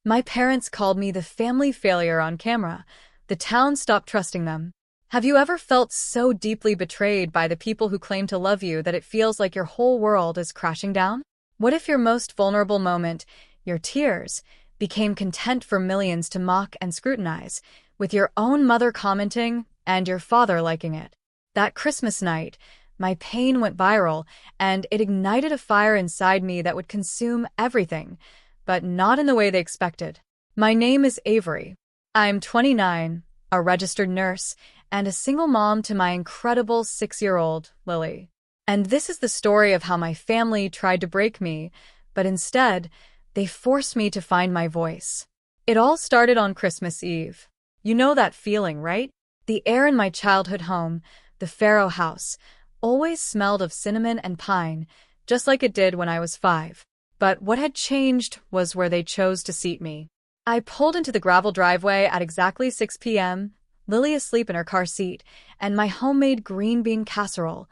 My parents called me the family failure on camera. The town stopped trusting them. Have you ever felt so deeply betrayed by the people who claim to love you that it feels like your whole world is crashing down? What if your most vulnerable moment, your tears, became content for millions to mock and scrutinize, with your own mother commenting and your father liking it? That Christmas night, my pain went viral, and it ignited a fire inside me that would consume everything, but not in the way they expected. My name is Avery. I'm 29, a registered nurse, and a single mom to my incredible 6-year-old, Lily. And this is the story of how my family tried to break me, but instead, they forced me to find my voice. It all started on Christmas Eve. You know that feeling, right? The air in my childhood home, the Farrow house, always smelled of cinnamon and pine, just like it did when I was 5. But what had changed was where they chose to seat me. I pulled into the gravel driveway at exactly 6 p.m., Lily asleep in her car seat, and my homemade green bean casserole,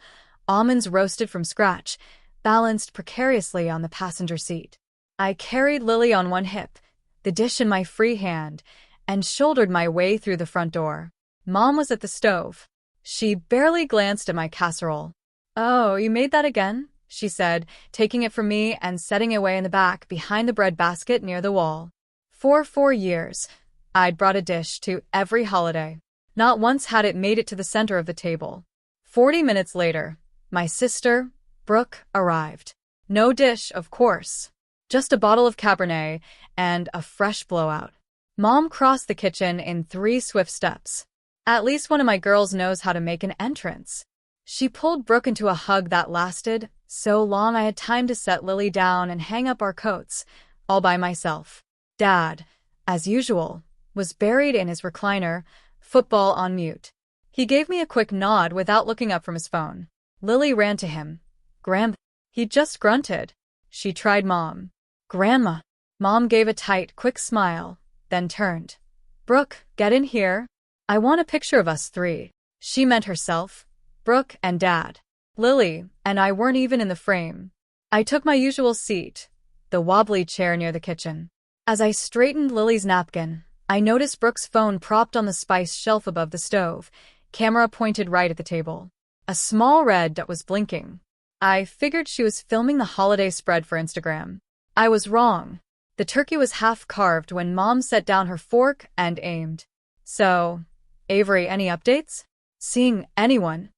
almonds roasted from scratch, balanced precariously on the passenger seat. I carried Lily on one hip, the dish in my free hand, and shouldered my way through the front door. Mom was at the stove. She barely glanced at my casserole. "Oh, you made that again?" she said, taking it from me and setting it away in the back behind the bread basket near the wall. For 4 years, I'd brought a dish to every holiday. Not once had it made it to the center of the table. 40 minutes later, my sister, Brooke, arrived. No dish, of course. Just a bottle of Cabernet and a fresh blowout. Mom crossed the kitchen in 3 swift steps. At least one of my girls knows how to make an entrance. She pulled Brooke into a hug that lasted so long I had time to set Lily down and hang up our coats, all by myself. Dad, as usual, was buried in his recliner, football on mute. He gave me a quick nod without looking up from his phone. Lily ran to him. "Grandma." He just grunted. She tried Mom. "Grandma." Mom gave a tight, quick smile, then turned. "Brooke, get in here. I want a picture of us 3. She meant herself, Brooke, and Dad. Lily and I weren't even in the frame. I took my usual seat, the wobbly chair near the kitchen. As I straightened Lily's napkin, I noticed Brooke's phone propped on the spice shelf above the stove, camera pointed right at the table. A small red dot was blinking. I figured she was filming the holiday spread for Instagram. I was wrong. The turkey was half carved when Mom set down her fork and aimed. "So, Avery, any updates? Seeing anyone?"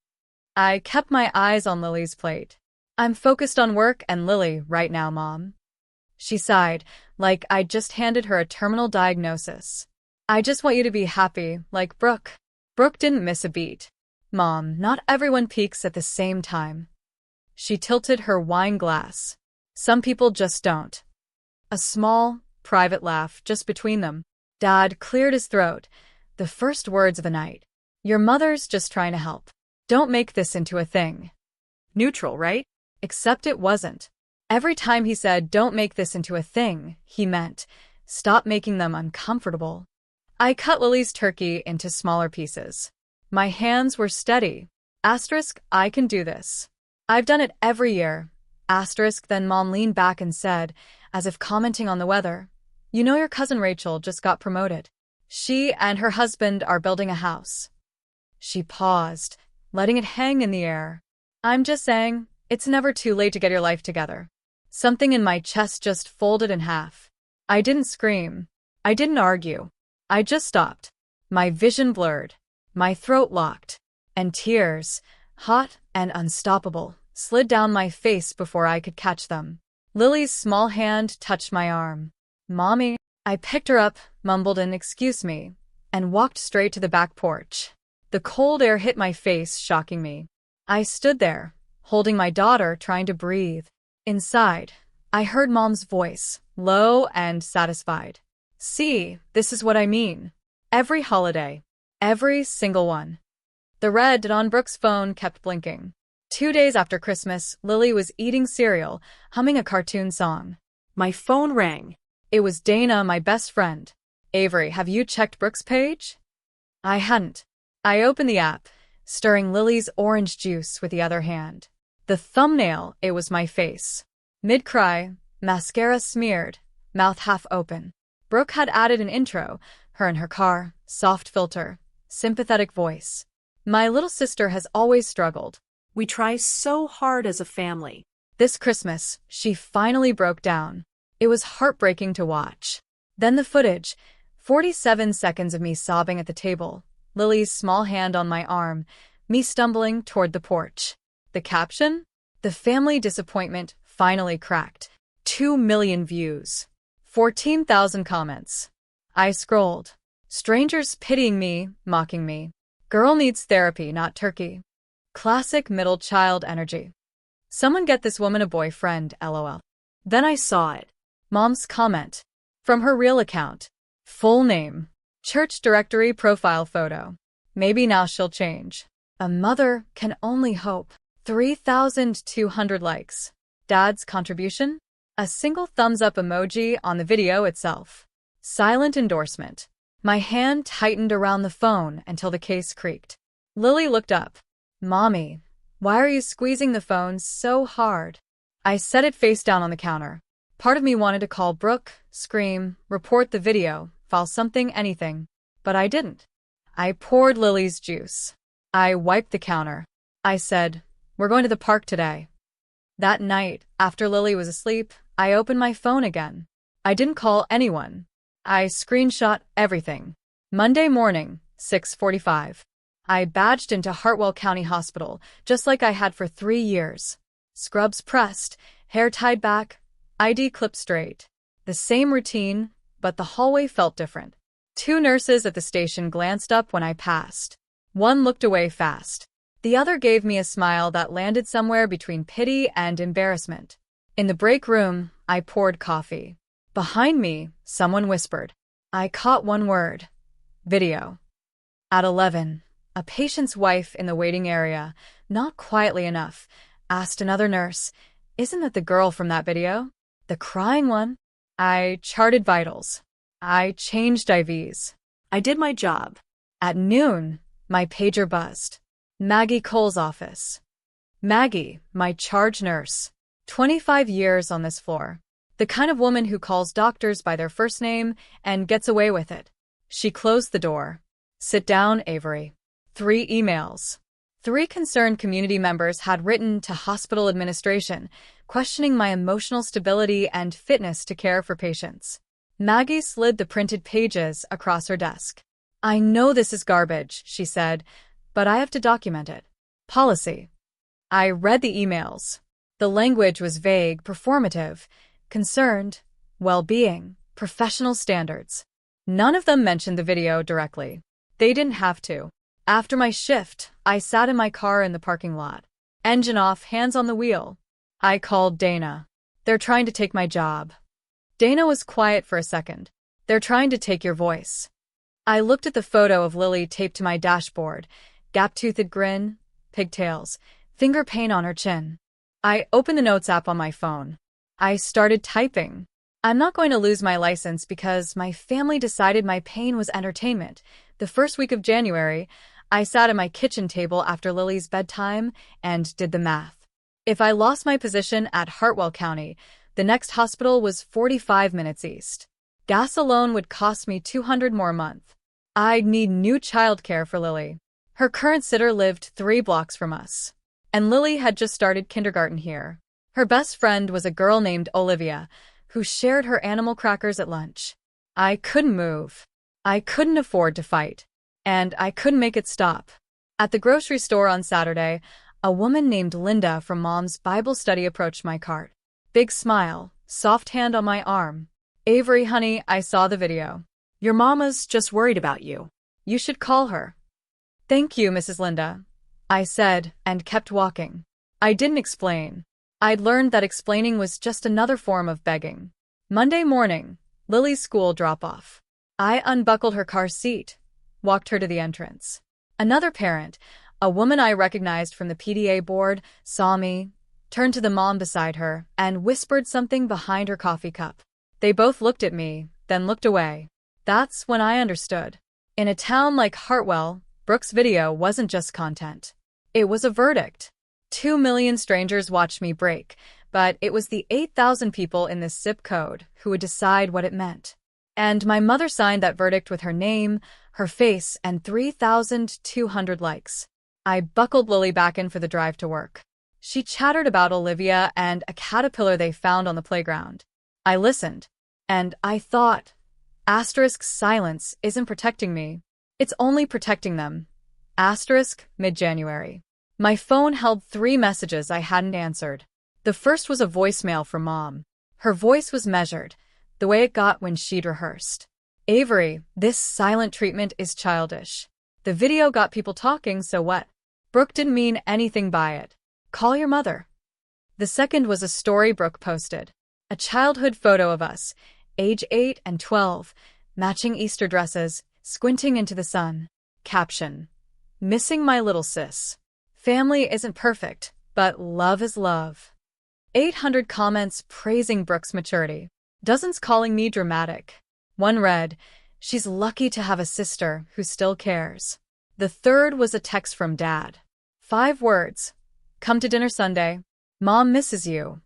I kept my eyes on Lily's plate. "I'm focused on work and Lily right now, Mom." She sighed, like I'd just handed her a terminal diagnosis. "I just want you to be happy, like Brooke." Brooke didn't miss a beat. "Mom, not everyone peaks at the same time." She tilted her wine glass. "Some people just don't." A small, private laugh just between them. Dad cleared his throat. The first words of the night. "Your mother's just trying to help. Don't make this into a thing." Neutral, right? Except it wasn't. Every time he said, "Don't make this into a thing," he meant, stop making them uncomfortable. I cut Lily's turkey into smaller pieces. My hands were steady. Asterisk, I can do this. I've done it every year. Asterisk, then Mom leaned back and said, as if commenting on the weather, "You know your cousin Rachel just got promoted. She and her husband are building a house." She paused, letting it hang in the air. "I'm just saying, it's never too late to get your life together." Something in my chest just folded in half. I didn't scream. I didn't argue. I just stopped. My vision blurred. My throat locked. And tears, hot and unstoppable, slid down my face before I could catch them. Lily's small hand touched my arm. "Mommy." I picked her up, mumbled an "excuse me," and walked straight to the back porch. The cold air hit my face, shocking me. I stood there, holding my daughter, trying to breathe. Inside, I heard Mom's voice, low and satisfied. "See, this is what I mean. Every holiday. Every single one." The red dot on Brooke's phone kept blinking. 2 days after Christmas, Lily was eating cereal, humming a cartoon song. My phone rang. It was Dana, my best friend. "Avery, have you checked Brooke's page?" I hadn't. I opened the app, stirring Lily's orange juice with the other hand. The thumbnail, it was my face. Mid-cry, mascara smeared, mouth half open. Brooke had added an intro, her in her car, soft filter, sympathetic voice. My little sister has always struggled. We try so hard as a family. This Christmas, she finally broke down. It was heartbreaking to watch. Then the footage, 47 seconds of me sobbing at the table, Lily's small hand on my arm, me stumbling toward the porch. The caption? The family disappointment finally cracked. 2 million views. 14,000 comments. I scrolled. Strangers pitying me, mocking me. Girl needs therapy, not turkey. Classic middle child energy. Someone get this woman a boyfriend, lol. Then I saw it. Mom's comment. From her real account. Full name. Church directory profile photo. Maybe now she'll change. A mother can only hope. 3,200 likes. Dad's contribution? A single thumbs up emoji on the video itself. Silent endorsement. My hand tightened around the phone until the case creaked. Lily looked up. Mommy, why are you squeezing the phone so hard? I set it face down on the counter. Part of me wanted to call Brooke, scream, report the video, file something, anything. But I didn't. I poured Lily's juice. I wiped the counter. I said, we're going to the park today. That night, after Lily was asleep, I opened my phone again. I didn't call anyone. I screenshot everything. Monday morning, 6:45. I badged into Hartwell County Hospital, just like I had for 3 years. Scrubs pressed, hair tied back, ID clipped straight. The same routine, but the hallway felt different. 2 nurses at the station glanced up when I passed. One looked away fast. The other gave me a smile that landed somewhere between pity and embarrassment. In the break room, I poured coffee. Behind me, someone whispered. I caught one word. Video. At 11, a patient's wife in the waiting area, not quietly enough, asked another nurse, isn't that the girl from that video? The crying one? I charted vitals. I changed IVs. I did my job. At noon, my pager buzzed. Maggie Cole's office. Maggie, my charge nurse. 25 years on this floor. The kind of woman who calls doctors by their first name and gets away with it. She closed the door. Sit down, Avery. 3 emails. 3 concerned community members had written to hospital administration, questioning my emotional stability and fitness to care for patients. Maggie slid the printed pages across her desk. I know this is garbage, she said, but I have to document it. Policy. I read the emails. The language was vague, performative, concerned, well-being, professional standards. None of them mentioned the video directly. They didn't have to. After my shift, I sat in my car in the parking lot. Engine off, hands on the wheel. I called Dana. They're trying to take my job. Dana was quiet for a second. They're trying to take your voice. I looked at the photo of Lily taped to my dashboard. Gap-toothed grin, pigtails, finger paint on her chin. I opened the notes app on my phone. I started typing. I'm not going to lose my license because my family decided my pain was entertainment. The first week of January, I sat at my kitchen table after Lily's bedtime and did the math. If I lost my position at Hartwell County, the next hospital was 45 minutes east. Gas alone would cost me $200 more a month. I'd need new childcare for Lily. Her current sitter lived 3 blocks from us. And Lily had just started kindergarten here. Her best friend was a girl named Olivia, who shared her animal crackers at lunch. I couldn't move. I couldn't afford to fight. And I couldn't make it stop. At the grocery store on Saturday, a woman named Linda from Mom's Bible study approached my cart. Big smile, soft hand on my arm. Avery, honey, I saw the video. Your mama's just worried about you. You should call her. Thank you, Mrs. Linda, I said, and kept walking. I didn't explain. I'd learned that explaining was just another form of begging. Monday morning, Lily's school drop-off. I unbuckled her car seat, walked her to the entrance. Another parent, a woman I recognized from the PTA board, saw me, turned to the mom beside her, and whispered something behind her coffee cup. They both looked at me, then looked away. That's when I understood. In a town like Hartwell, Brooke's video wasn't just content. It was a verdict. 2 million strangers watched me break, but it was the 8,000 people in this zip code who would decide what it meant. And my mother signed that verdict with her name, her face, and 3,200 likes. I buckled Lily back in for the drive to work. She chattered about Olivia and a caterpillar they found on the playground. I listened, and I thought, silence isn't protecting me. It's only protecting them. Mid-January. My phone held 3 messages I hadn't answered. The first was a voicemail from Mom. Her voice was measured, the way it got when she'd rehearsed. Avery, this silent treatment is childish. The video got people talking, so what? Brooke didn't mean anything by it. Call your mother. The second was a story Brooke posted. A childhood photo of us, age 8 and 12, matching Easter dresses, squinting into the sun. Caption: missing my little sis. Family isn't perfect, but love is love. 800 comments praising Brooke's maturity. Dozens calling me dramatic. One read, she's lucky to have a sister who still cares. The third was a text from Dad. 5 words. Come to dinner Sunday. Mom misses you.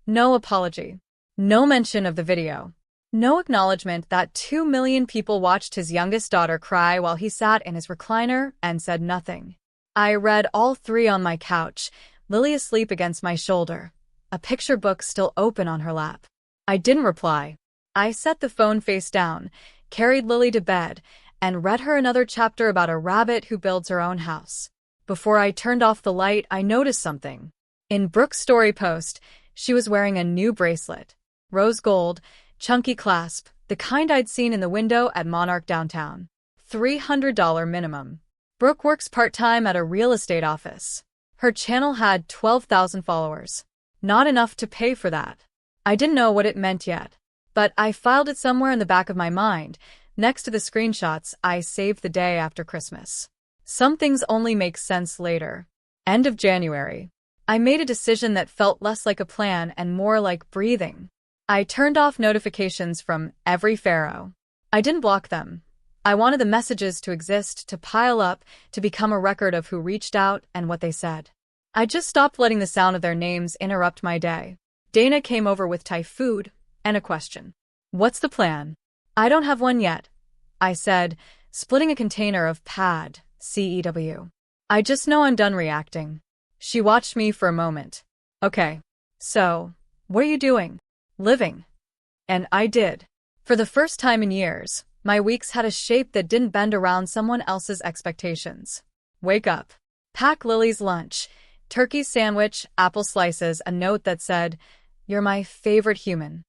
No apology. No mention of the video. No acknowledgement that 2 million people watched his youngest daughter cry while he sat in his recliner and said nothing. I read all 3 on my couch, Lily asleep against my shoulder, a picture book still open on her lap. I didn't reply. I set the phone face down, carried Lily to bed, and read her another chapter about a rabbit who builds her own house. Before I turned off the light, I noticed something. In Brooke's story post, she was wearing a new bracelet. Rose gold, chunky clasp, the kind I'd seen in the window at Monarch downtown. $300 minimum. Brooke works part-time at a real estate office. Her channel had 12,000 followers. Not enough to pay for that. I didn't know what it meant yet, but I filed it somewhere in the back of my mind, next to the screenshots I saved the day after Christmas. Some things only make sense later. End of January. I made a decision that felt less like a plan and more like breathing. I turned off notifications from every pharaoh. I didn't block them. I wanted the messages to exist, to pile up, to become a record of who reached out and what they said. I just stopped letting the sound of their names interrupt my day. Dana came over with Thai food and a question. What's the plan? I don't have one yet, I said, splitting a container of pad, CEW. I just know I'm done reacting. She watched me for a moment. Okay, so, what are you doing? Living. And I did. For the first time in years, my weeks had a shape that didn't bend around someone else's expectations. Wake up. Pack Lily's lunch. Turkey sandwich, apple slices, a note that said, "You're my favorite human."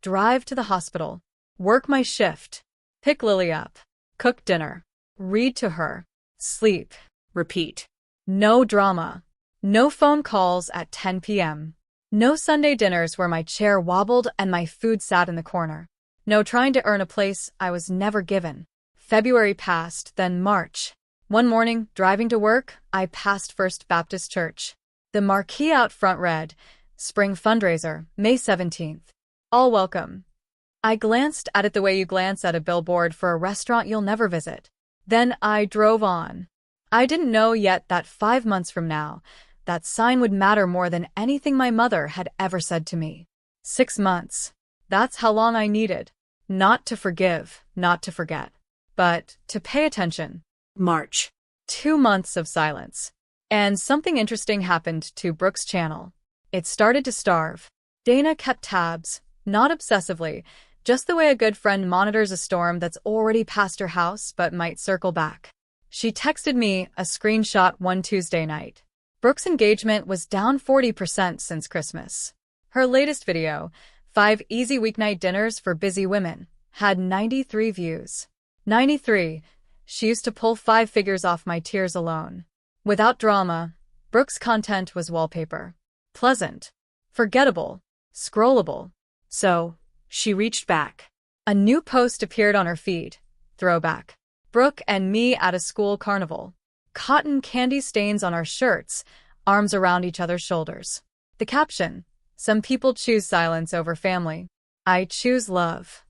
Drive to the hospital. Work my shift. Pick Lily up. Cook dinner. Read to her. Sleep. Repeat. No drama. No phone calls at 10 p.m. No Sunday dinners where my chair wobbled and my food sat in the corner. No trying to earn a place I was never given. February passed, then March. One morning, driving to work, I passed First Baptist Church. The marquee out front read, Spring Fundraiser, May 17th. All welcome. I glanced at it the way you glance at a billboard for a restaurant you'll never visit. Then I drove on. I didn't know yet that 5 months from now, that sign would matter more than anything my mother had ever said to me. 6 months. That's how long I needed. Not to forgive, not to forget, but to pay attention. March. 2 months of silence. And something interesting happened to Brooke's channel. It started to starve. Dana kept tabs, not obsessively, just the way a good friend monitors a storm that's already past her house but might circle back. She texted me a screenshot one Tuesday night. Brooke's engagement was down 40% since Christmas. Her latest video, 5 Easy Weeknight Dinners for Busy Women, had 93 views. 93. She used to pull 5 figures off my tears alone. Without drama, Brooke's content was wallpaper. Pleasant. Forgettable. Scrollable. So, she reached back. A new post appeared on her feed. Throwback. Brooke and me at a school carnival. Cotton candy stains on our shirts, arms around each other's shoulders. The caption: some people choose silence over family. I choose love.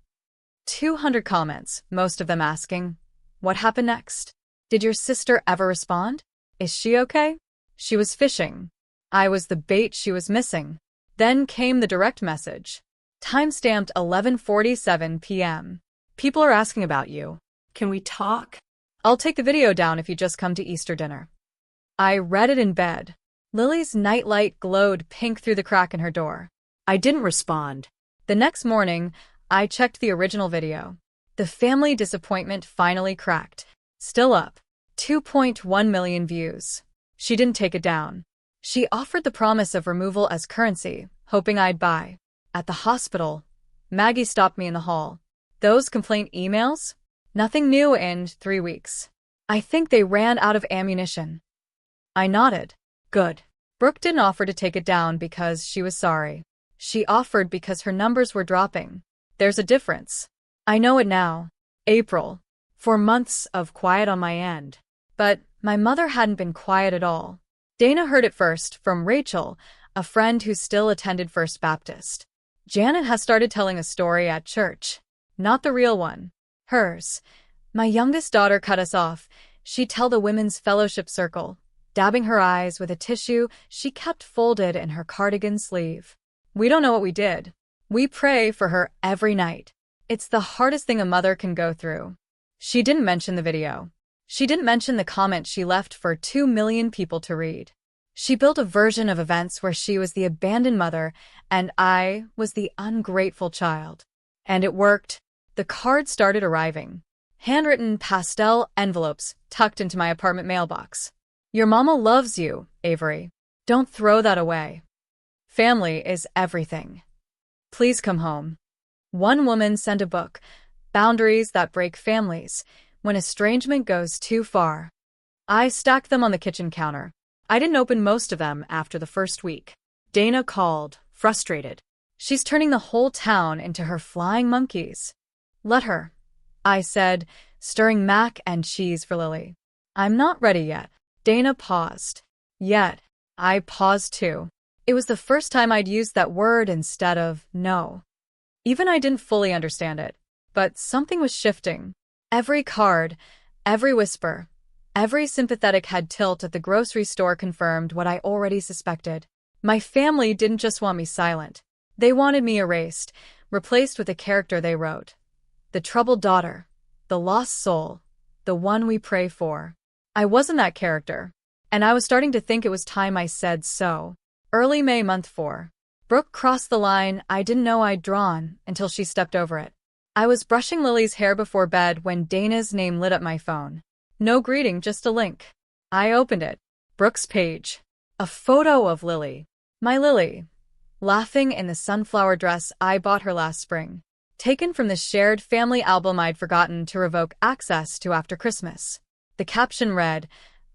200 comments, most of them asking, what happened next? Did your sister ever respond? Is she okay? She was fishing. I was the bait she was missing. Then came the direct message. Timestamped 11:47 p.m. People are asking about you. Can we talk? I'll take the video down if you just come to Easter dinner. I read it in bed. Lily's nightlight glowed pink through the crack in her door. I didn't respond. The next morning, I checked the original video. The family disappointment finally cracked. Still up. 2.1 million views. She didn't take it down. She offered the promise of removal as currency, hoping I'd buy. At the hospital, Maggie stopped me in the hall. Those complaint emails? Nothing new in 3 weeks. I think they ran out of ammunition. I nodded. Good. Brooke didn't offer to take it down because she was sorry. She offered because her numbers were dropping. There's a difference. I know it now. April. 4 months of quiet on my end. But my mother hadn't been quiet at all. Dana heard it first from Rachel, a friend who still attended First Baptist. Janet has started telling a story at church. Not the real one. Hers. My youngest daughter cut us off. She'd tell the women's fellowship circle, dabbing her eyes with a tissue she kept folded in her cardigan sleeve. We don't know what we did. We pray for her every night. It's the hardest thing a mother can go through. She didn't mention the video. She didn't mention the comment she left for 2 million people to read. She built a version of events where she was the abandoned mother and I was the ungrateful child. And it worked. The cards started arriving. Handwritten pastel envelopes tucked into my apartment mailbox. Your mama loves you, Avery. Don't throw that away. Family is everything. Please come home. One woman sent a book, Boundaries That Break Families, When Estrangement Goes Too Far. I stacked them on the kitchen counter. I didn't open most of them after the first week. Dana called, frustrated. She's turning the whole town into her flying monkeys. Let her, I said, stirring mac and cheese for Lily. I'm not ready yet. Dana paused. Yet. I paused too. It was the first time I'd used that word instead of no. Even I didn't fully understand it, but something was shifting. Every card, every whisper, every sympathetic head tilt at the grocery store confirmed what I already suspected. My family didn't just want me silent. They wanted me erased, replaced with a character they wrote. The troubled daughter, the lost soul, the one we pray for. I wasn't that character, and I was starting to think it was time I said so. Early May, month 4. Brooke crossed the line I didn't know I'd drawn until she stepped over it. I was brushing Lily's hair before bed when Dana's name lit up my phone. No greeting, just a link. I opened it. Brooke's page. A photo of Lily. My Lily. Laughing in the sunflower dress I bought her last spring. Taken from the shared family album I'd forgotten to revoke access to after Christmas. The caption read,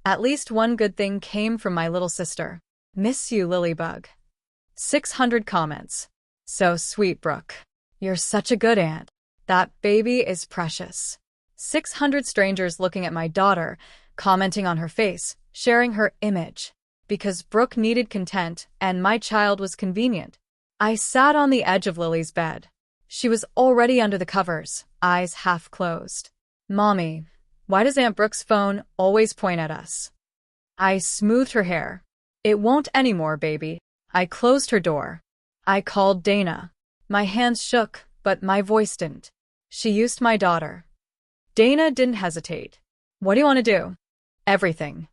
"At least one good thing came from my little sister. Miss you, Lilybug." 600 comments. So sweet, Brooke. You're such a good aunt. That baby is precious. 600 strangers looking at my daughter, commenting on her face, sharing her image. Because Brooke needed content and my child was convenient. I sat on the edge of Lily's bed. She was already under the covers, eyes half closed. Mommy, why does Aunt Brooke's phone always point at us? I smoothed her hair. It won't anymore, baby. I closed her door. I called Dana. My hands shook, but my voice didn't. She used my daughter. Dana didn't hesitate. What do you want to do? Everything.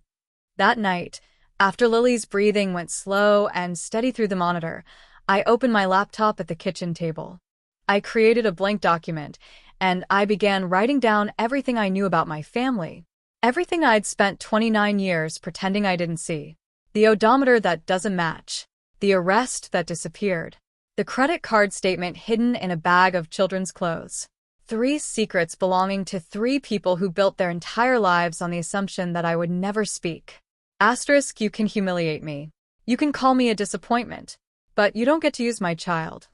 That night, after Lily's breathing went slow and steady through the monitor, I opened my laptop at the kitchen table. I created a blank document, and I began writing down everything I knew about my family. Everything I'd spent 29 years pretending I didn't see. The odometer that doesn't match. The arrest that disappeared. The credit card statement hidden in a bag of children's clothes. 3 secrets belonging to 3 people who built their entire lives on the assumption that I would never speak. Asterisk, you can humiliate me. You can call me a disappointment. But you don't get to use my child.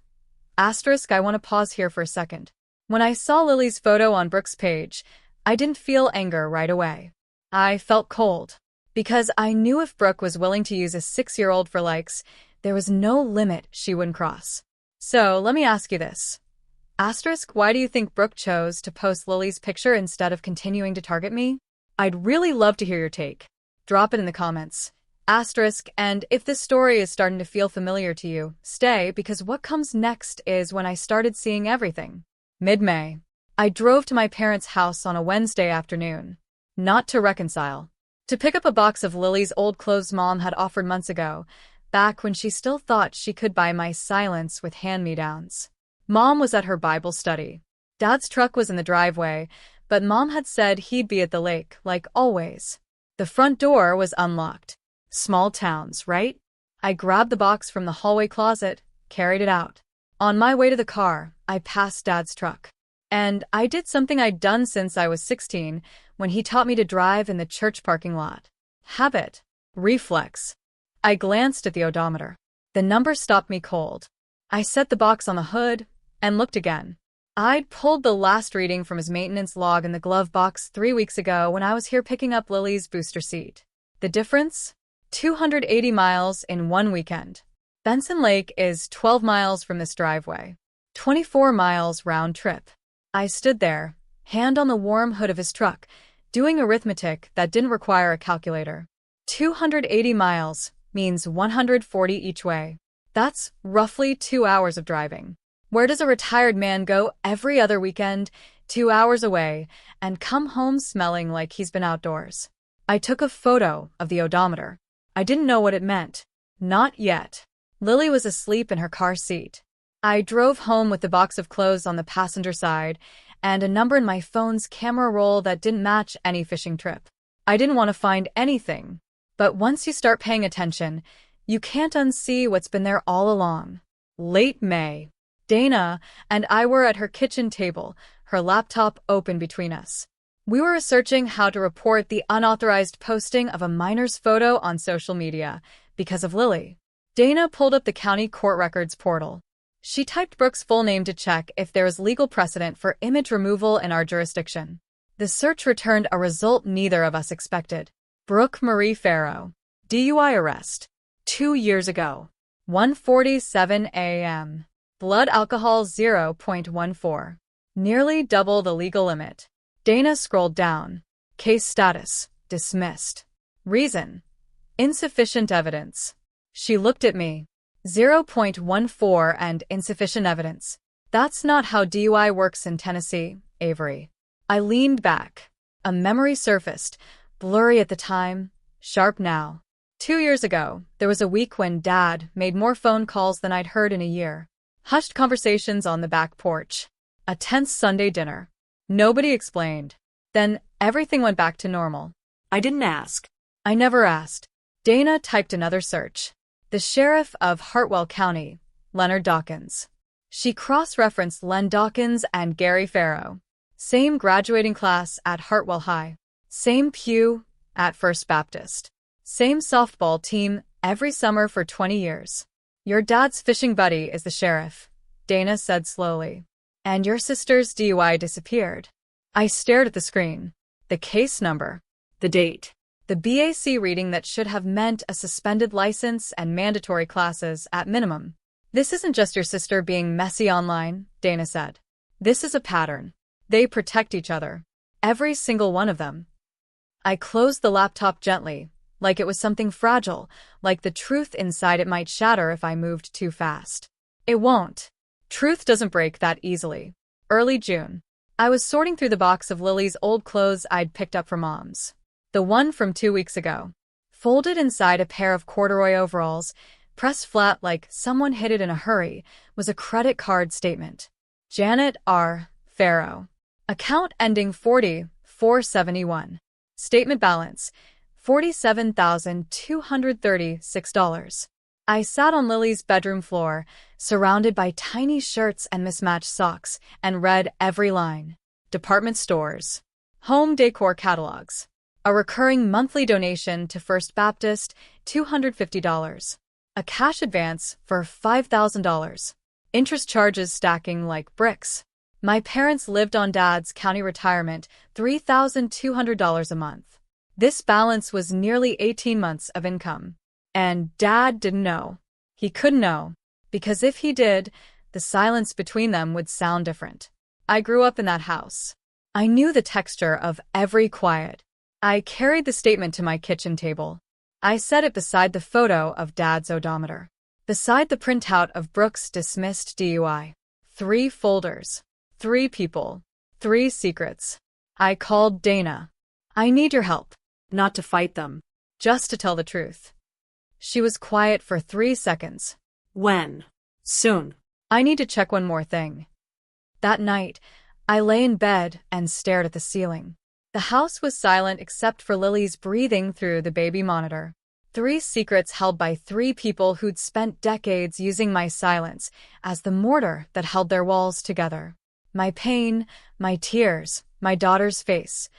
Asterisk, I want to pause here for a second. When I saw Lily's photo on Brooke's page, I didn't feel anger right away. I felt cold. Because I knew if Brooke was willing to use a 6-year-old for likes, there was no limit she wouldn't cross. So, let me ask you this. Asterisk, why do you think Brooke chose to post Lily's picture instead of continuing to target me? I'd really love to hear your take. Drop it in the comments. Asterisk, and if this story is starting to feel familiar to you, stay, because what comes next is when I started seeing everything. Mid-May. I drove to my parents' house on a Wednesday afternoon. Not to reconcile. To pick up a box of Lily's old clothes Mom had offered months ago, back when she still thought she could buy my silence with hand-me-downs. Mom was at her Bible study. Dad's truck was in the driveway, but Mom had said he'd be at the lake, like always. The front door was unlocked. Small towns, right? I grabbed the box from the hallway closet, carried it out. On my way to the car, I passed Dad's truck. And I did something I'd done since I was 16, when he taught me to drive in the church parking lot. Habit. Reflex. I glanced at the odometer. The number stopped me cold. I set the box on the hood and looked again. I'd pulled the last reading from his maintenance log in the glove box 3 weeks ago when I was here picking up Lily's booster seat. The difference? 280 miles in one weekend. Benson Lake is 12 miles from this driveway. 24 miles round trip. I stood there, hand on the warm hood of his truck, doing arithmetic that didn't require a calculator. 280 miles means 140 each way. That's roughly 2 hours of driving. Where does a retired man go every other weekend, 2 hours away, and come home smelling like he's been outdoors? I took a photo of the odometer. I didn't know what it meant. Not yet. Lily was asleep in her car seat. I drove home with the box of clothes on the passenger side and a number in my phone's camera roll that didn't match any fishing trip. I didn't want to find anything. But once you start paying attention, you can't unsee what's been there all along. Late May. Dana and I were at her kitchen table, her laptop open between us. We were researching how to report the unauthorized posting of a minor's photo on social media because of Lily. Dana pulled up the county court records portal. She typed Brooke's full name to check if there was legal precedent for image removal in our jurisdiction. The search returned a result neither of us expected. Brooke Marie Farrow. DUI arrest. 2 years ago. 1:47 a.m. Blood alcohol 0.14. Nearly double the legal limit. Dana scrolled down. Case status. Dismissed. Reason. Insufficient evidence. She looked at me. 0.14 and insufficient evidence. That's not how DUI works in Tennessee, Avery. I leaned back. A memory surfaced, blurry at the time, sharp now. 2 years ago, there was a week when Dad made more phone calls than I'd heard in a year. Hushed conversations on the back porch. A tense Sunday dinner. Nobody explained. Then everything went back to normal. I didn't ask. I never asked. Dana typed another search. The sheriff of Hartwell County, Leonard Dawkins. She cross-referenced Len Dawkins and Gary Farrow. Same graduating class at Hartwell High. Same pew at First Baptist. Same softball team every summer for 20 years. Your dad's fishing buddy is the sheriff, Dana said slowly. And your sister's DUI disappeared. I stared at the screen. The case number. The date. The BAC reading that should have meant a suspended license and mandatory classes at minimum. This isn't just your sister being messy online, Dana said. This is a pattern. They protect each other. Every single one of them. I closed the laptop gently, like it was something fragile, like the truth inside it might shatter if I moved too fast. It won't. Truth doesn't break that easily. Early June. I was sorting through the box of Lily's old clothes I'd picked up for Mom's. The one from 2 weeks ago. Folded inside a pair of corduroy overalls, pressed flat like someone hid it in a hurry, was a credit card statement. Janet R. Farrow. Account ending 40,471. Statement balance, $47,236. I sat on Lily's bedroom floor, surrounded by tiny shirts and mismatched socks, and read every line. Department stores. Home decor catalogs. A recurring monthly donation to First Baptist, $250. A cash advance for $5,000. Interest charges stacking like bricks. My parents lived on Dad's county retirement, $3,200 a month. This balance was nearly 18 months of income. And Dad didn't know. He couldn't know. Because if he did, the silence between them would sound different. I grew up in that house. I knew the texture of every quiet. I carried the statement to my kitchen table. I set it beside the photo of Dad's odometer. Beside the printout of Brooke's dismissed DUI. 3 folders. 3 people. 3 secrets. I called Dana. I need your help. Not to fight them. Just to tell the truth. She was quiet for 3 seconds. When? Soon. I need to check one more thing. That night, I lay in bed and stared at the ceiling. The house was silent except for Lily's breathing through the baby monitor. 3 secrets held by 3 people who'd spent decades using my silence as the mortar that held their walls together. My pain, my tears, my daughter's face,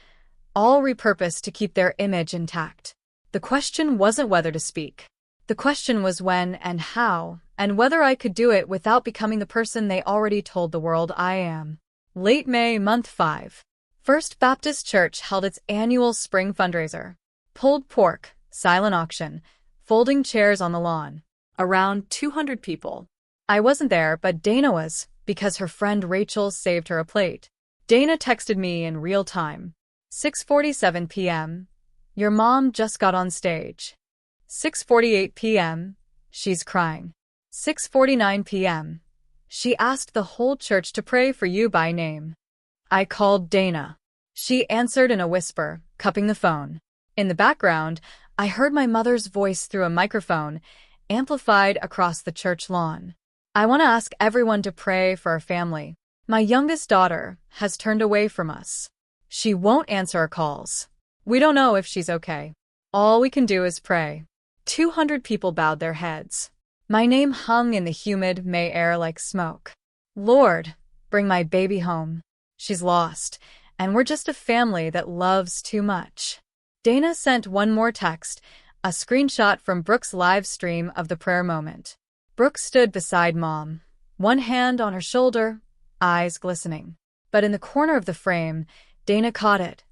all repurposed to keep their image intact. The question wasn't whether to speak. The question was when and how, and whether I could do it without becoming the person they already told the world I am. Late May, month 5. First Baptist Church held its annual spring fundraiser. Pulled pork, silent auction, folding chairs on the lawn. Around 200 people. I wasn't there, but Dana was, because her friend Rachel saved her a plate. Dana texted me in real time. 6:47 p.m. Your mom just got on stage. 6:48 p.m. She's crying. 6:49 p.m. She asked the whole church to pray for you by name. I called Dana. She answered in a whisper, cupping the phone. In the background, I heard my mother's voice through a microphone, amplified across the church lawn. I want to ask everyone to pray for our family. My youngest daughter has turned away from us. She won't answer our calls. We don't know if she's okay. All we can do is pray. 200 people bowed their heads. My name hung in the humid May air like smoke. Lord, bring my baby home. She's lost, and we're just a family that loves too much. Dana sent one more text, a screenshot from Brooke's live stream of the prayer moment. Brooke stood beside Mom, one hand on her shoulder, eyes glistening. But in the corner of the frame, Dana caught it.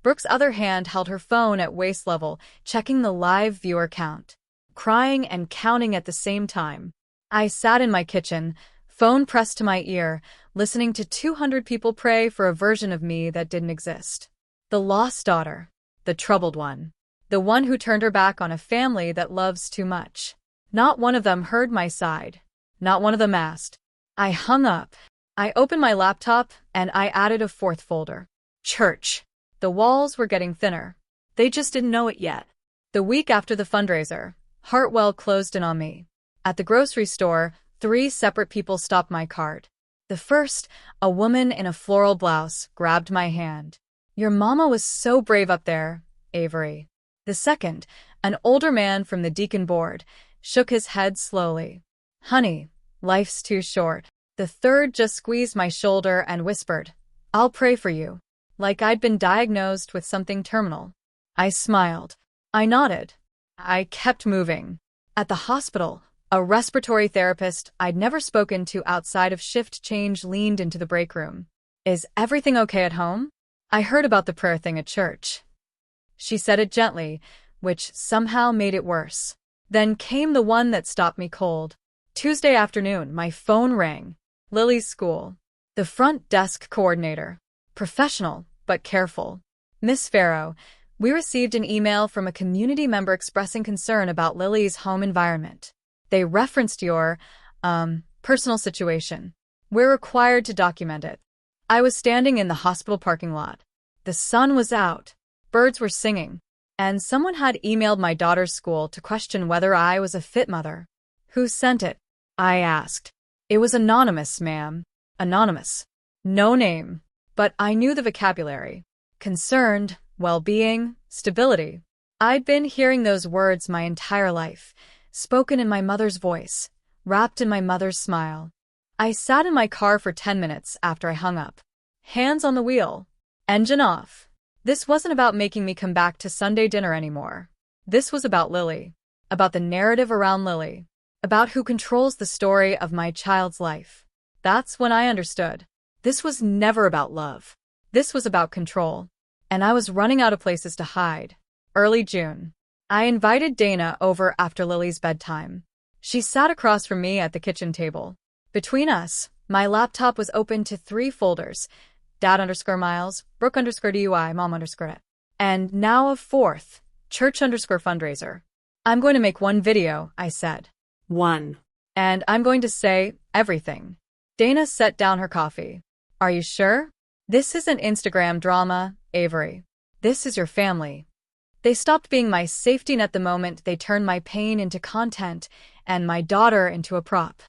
Brooke's other hand held her phone at waist level, checking the live viewer count, crying and counting at the same time. I sat in my kitchen, phone pressed to my ear, listening to 200 people pray for a version of me that didn't exist. The lost daughter, the troubled one, the one who turned her back on a family that loves too much. Not one of them heard my side. Not one of them asked. I hung up. I opened my laptop, and I added a 4th folder. Church. The walls were getting thinner. They just didn't know it yet. The week after the fundraiser, Hartwell closed in on me. At the grocery store, 3 separate people stopped my cart. The first, a woman in a floral blouse, grabbed my hand. Your mama was so brave up there, Avery. The second, an older man from the deacon board, shook his head slowly. Honey, life's too short. The third just squeezed my shoulder and whispered, I'll pray for you. Like I'd been diagnosed with something terminal. I smiled. I nodded. I kept moving. At the hospital, a respiratory therapist I'd never spoken to outside of shift change leaned into the break room. Is everything okay at home? I heard about the prayer thing at church. She said it gently, which somehow made it worse. Then came the one that stopped me cold. Tuesday afternoon, my phone rang. Lily's school. The front desk coordinator. Professional, but careful. Miss Farrow, we received an email from a community member expressing concern about Lily's home environment. They referenced your, personal situation. We're required to document it. I was standing in the hospital parking lot. The sun was out. Birds were singing. And someone had emailed my daughter's school to question whether I was a fit mother. Who sent it? I asked. It was anonymous, ma'am. Anonymous. No name. But I knew the vocabulary. Concerned, well-being, stability. I'd been hearing those words my entire life, spoken in my mother's voice, wrapped in my mother's smile. I sat in my car for 10 minutes after I hung up. Hands on the wheel. Engine off. This wasn't about making me come back to Sunday dinner anymore. This was about Lily. About the narrative around Lily. About who controls the story of my child's life. That's when I understood. This was never about love. This was about control. And I was running out of places to hide. Early June. I invited Dana over after Lily's bedtime. She sat across from me at the kitchen table. Between us, my laptop was open to 3 folders. Dad_Miles, Brooke_DUI, Mom_it. And now a 4th, Church_fundraiser. I'm going to make one video, I said. 1. And I'm going to say everything. Dana set down her coffee. Are you sure? This isn't Instagram drama, Avery. This is your family. They stopped being my safety net the moment they turned my pain into content and my daughter into a prop.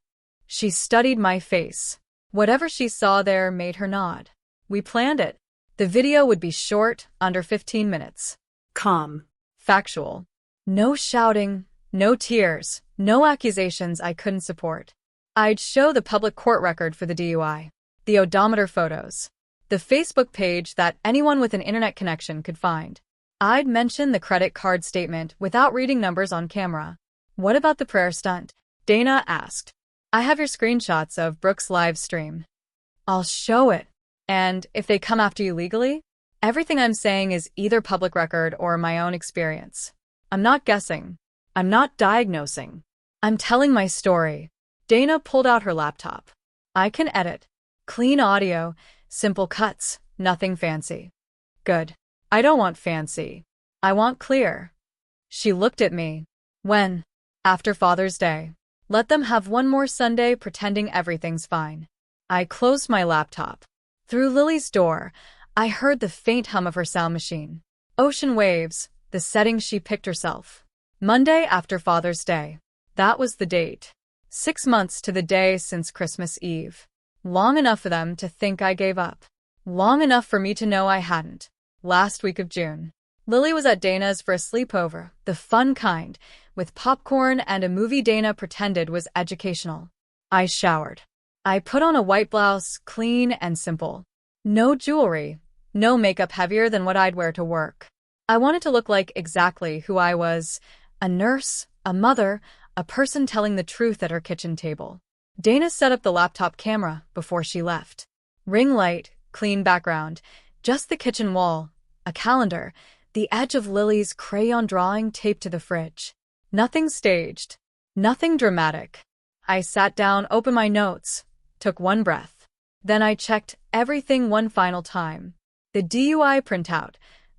She studied my face. Whatever she saw there made her nod. We planned it. The video would be short, under 15 minutes. Calm. Factual. No shouting, no tears, no accusations I couldn't support. I'd show the public court record for the DUI, the odometer photos, the Facebook page that anyone with an internet connection could find. I'd mention the credit card statement without reading numbers on camera. What about the prayer stunt? Dana asked. I have your screenshots of Brooke's live stream. I'll show it. And if they come after you legally, everything I'm saying is either public record or my own experience. I'm not guessing. I'm not diagnosing. I'm telling my story. Dana pulled out her laptop. I can edit. Clean audio, simple cuts, nothing fancy. Good. I don't want fancy. I want clear. She looked at me. When? After Father's Day. Let them have one more Sunday pretending everything's fine. I closed my laptop. Through Lily's door, I heard the faint hum of her sound machine. Ocean waves, the setting she picked herself. Monday after Father's Day. That was the date. 6 months to the day since Christmas Eve. Long enough for them to think I gave up. Long enough for me to know I hadn't. Last week of June. Lily was at Dana's for a sleepover, the fun kind, with popcorn and a movie Dana pretended was educational. I showered. I put on a white blouse, clean and simple. No jewelry, no makeup heavier than what I'd wear to work. I wanted to look like exactly who I was, a nurse, a mother, a person telling the truth at her kitchen table. Dana set up the laptop camera before she left. Ring light, clean background, just the kitchen wall, a calendar, the edge of Lily's crayon drawing taped to the fridge. Nothing staged, nothing dramatic. I sat down, opened my notes, took one breath. Then I checked everything one final time. The DUI printout,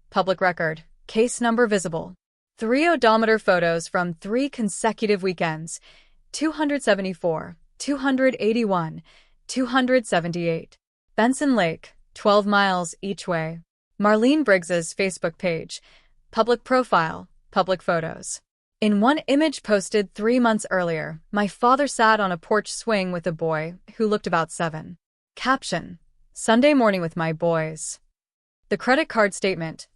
public record, case number visible. 3 odometer photos from 3 consecutive weekends, 274, 281, 278. Benson Lake, 12 miles each way. Marlene Briggs's Facebook page, public profile, public photos. In one image posted 3 months earlier, my father sat on a porch swing with a boy who looked about 7. Caption: Sunday morning with my boys. The credit card statement.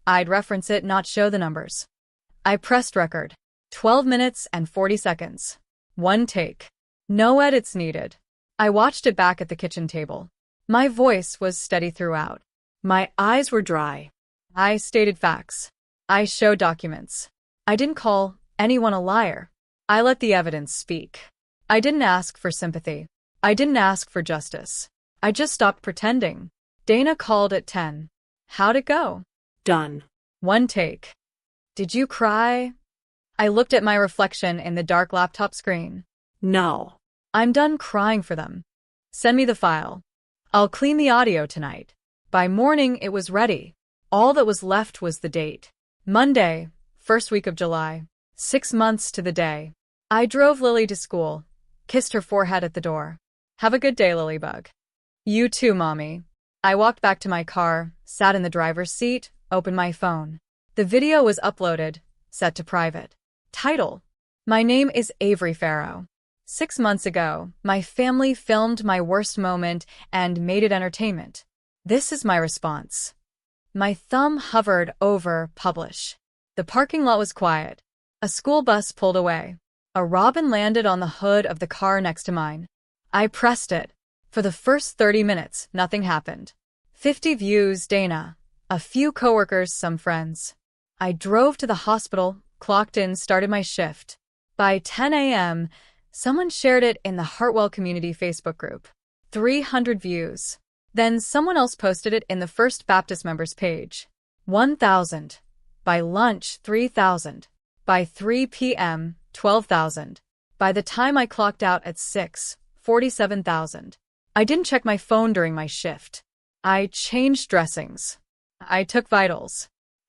I'd reference it, not show the numbers. I pressed record. 12 minutes and 40 seconds. One take. No edits needed. I watched it back at the kitchen table. My voice was steady throughout. My eyes were dry. I stated facts. I showed documents. I didn't call anyone a liar. I let the evidence speak. I didn't ask for sympathy. I didn't ask for justice. I just stopped pretending. Dana called at 10. How'd it go? Done. One take. Did you cry? I looked at my reflection in the dark laptop screen. No. I'm done crying for them. Send me the file. I'll clean the audio tonight. By morning, it was ready. All that was left was the date. Monday, first week of July. 6 months to the day. I drove Lily to school, kissed her forehead at the door. Have a good day, Lilybug. You too, Mommy. I walked back to my car, sat in the driver's seat, opened my phone. The video was uploaded, set to private. Title: My name is Avery Farrow. 6 months ago, my family filmed my worst moment and made it entertainment. This is my response. My thumb hovered over publish. The parking lot was quiet. A school bus pulled away. A robin landed on the hood of the car next to mine. I pressed it. For the first 30 minutes, nothing happened. 50 views, Dana. A few coworkers, some friends. I drove to the hospital, clocked in, started my shift. By 10 a.m., someone shared it in the Hartwell Community Facebook group. 300 views. Then someone else posted it in the First Baptist members page. 1,000. By lunch, 3,000. By 3 p.m., 12,000. By the time I clocked out at 6, 47,000. I didn't check my phone during my shift. I changed dressings. I took vitals.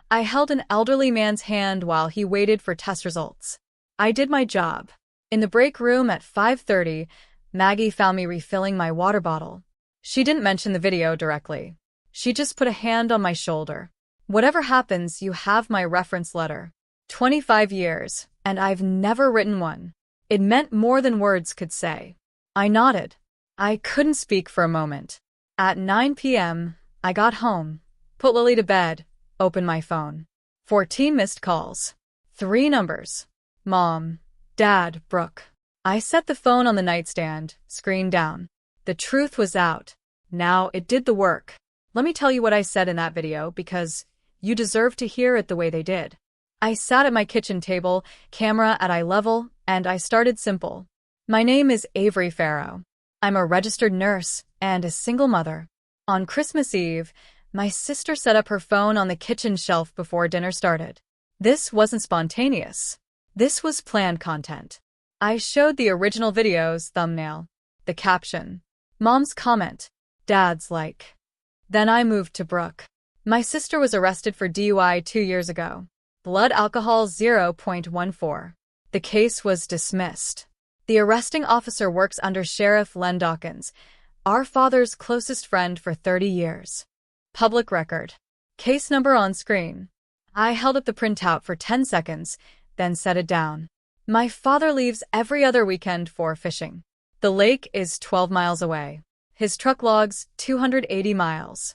I held an elderly man's hand while he waited for test results. I did my job. In the break room at 5:30, Maggie found me refilling my water bottle. She didn't mention the video directly. She just put a hand on my shoulder. Whatever happens, you have my reference letter. 25 years, and I've never written one. It meant more than words could say. I nodded. I couldn't speak for a moment. At 9 p.m., I got home, put Lily to bed, opened my phone. 14 missed calls. 3 numbers. Mom, Dad, Brooke. I set the phone on the nightstand, screen down. The truth was out. Now it did the work. Let me tell you what I said in that video because you deserve to hear it the way they did. I sat at my kitchen table, camera at eye level, and I started simple. My name is Avery Farrow. I'm a registered nurse and a single mother. On Christmas Eve, my sister set up her phone on the kitchen shelf before dinner started. This wasn't spontaneous. This was planned content. I showed the original video's thumbnail, the caption, Mom's comment, Dad's like. Then I moved to Brooke. My sister was arrested for DUI 2 years ago. Blood alcohol 0.14. The case was dismissed. The arresting officer works under Sheriff Len Dawkins, our father's closest friend for 30 years. Public record. Case number on screen. I held up the printout for 10 seconds, then set it down. My father leaves every other weekend for fishing. The lake is 12 miles away. His truck logs 280 miles.